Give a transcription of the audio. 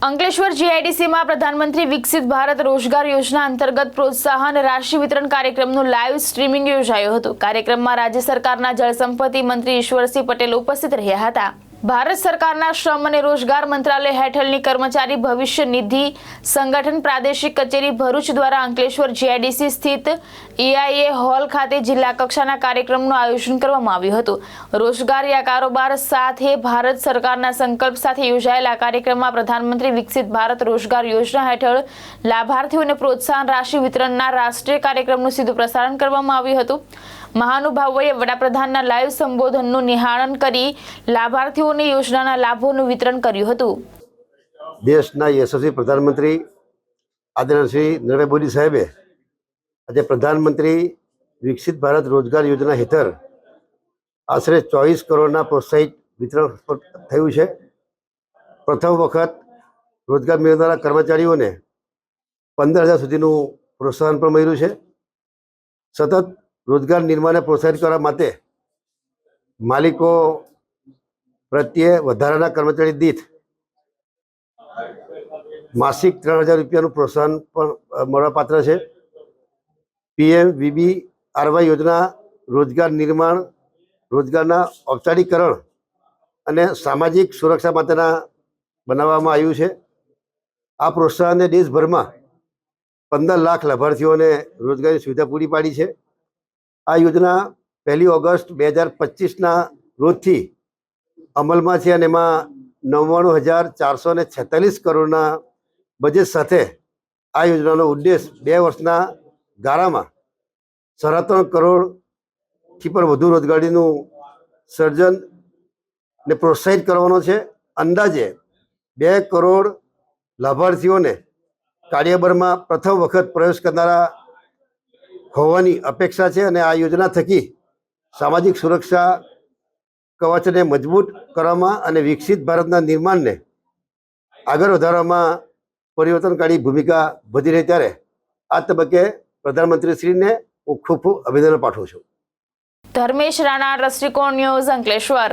અંકલેશ્વર જીઆઈડીસીમાં પ્રધાનમંત્રી વિકસિત ભારત રોજગાર યોજના અંતર્ગત પ્રોત્સાહન રાશિ વિતરણ કાર્યક્રમનું લાઈવ સ્ટ્રીમિંગ યોજાયું હતું। કાર્યક્રમમાં રાજ્ય સરકારના જળસંપત્તિ મંત્રી ઈશ્વરસિંહ પટેલ ઉપસ્થિત રહ્યા હતા। ભારત સરકારના શ્રમ અને રોજગાર મંત્રાલય હેઠળની કર્મચારી ભવિષ્ય નિધિ સંગઠન પ્રાદેશિક કચેરી ભરૂચ દ્વારા અંકલેશ્વર જીઆઈડીસી સ્થિત એઆઈએ હોલ ખાતે જિલ્લા કક્ષાના કાર્યક્રમનું આયોજન કરવામાં આવ્યું હતું। રોજગાર યા કારોબાર સાથે ભારત સરકારના સંકલ્પ સાથે યોજાયેલા કાર્યક્રમમાં પ્રધાનમંત્રી વિકસિત ભારત રોજગાર યોજના હેઠળ લાભાર્થીઓને પ્રોત્સાહન રાશિ વિતરણના રાષ્ટ્રીય કાર્યક્રમનું સીધું પ્રસારણ કરવામાં આવ્યું હતું। મહાનુભાવોએ વડાપ્રધાનના લાઈવ સંબોધનનું નિહાળન કરી લાભાર્થીઓને યોજનાના લાભોનું વિતરણ કર્યું હતું। દેશના યશસ્વી પ્રધાનમંત્રી આદરણીય શ્રી નરેન્દ્ર મોદી સાહેબે આજે પ્રધાનમંત્રી વિકસિત ભારત રોજગાર યોજના હેઠળ આશરે 24 કરોડના પ્રોત્સાહિત વિતરણ થયું છે। પ્રથમ વખત રોજગાર મેળવનારા કર્મચારીઓને 15,000 સુધીનું પ્રોત્સાહન પણ મળ્યું છે। સતત રોજગાર નિર્માણને પ્રોત્સાહિત કરવા માટે માલિકો પ્રત્યે વધારાના કર્મચારી દીઠ માસિક 3,000 રૂપિયાનું પ્રોત્સાહન પણ મળવાપાત્ર છે। PMVBRY યોજના રોજગાર નિર્માણ, રોજગારના ઔપચારિકરણ અને સામાજિક સુરક્ષા માટેના બનાવવામાં આવ્યું છે। આ પ્રોત્સાહનને દેશભરમાં 15 લાખ લાભાર્થીઓને રોજગારી સુવિધા પૂરી પાડી છે। આ યોજના 1 ઓગસ્ટ 2025ના રોજથી અમલમાં છે અને એમાં 99,446 કરોડના બજેટ સાથે આ યોજનાનો ઉદ્દેશ 2 વર્ષના ગાળામાં 37 કરોડથી પણ વધુ રોજગારીનું સર્જનને પ્રોત્સાહિત કરવાનો છે। અંદાજે 2 કરોડ લાભાર્થીઓને કાર્યબળમાં પ્રથમ વખત પ્રવેશ કરનારા હોવાની અપેક્ષા છે અને આ યોજના થકી સામાજિક સુરક્ષા કવચને મજબૂત કરવામાં અને વિકસિત ભારતના નિર્માણને આગળ વધારવામાં પરિવર્તનકારી ભૂમિકા ભજવી રહી ત્યારે આ તબક્કે પ્રધાનમંત્રીશ્રીને હું ખૂબ ખૂબ અભિનંદન પાઠવું છું। ધર્મેશ રાણા, દ્રષ્ટિકોણ ન્યૂઝ, અંકલેશ્વર।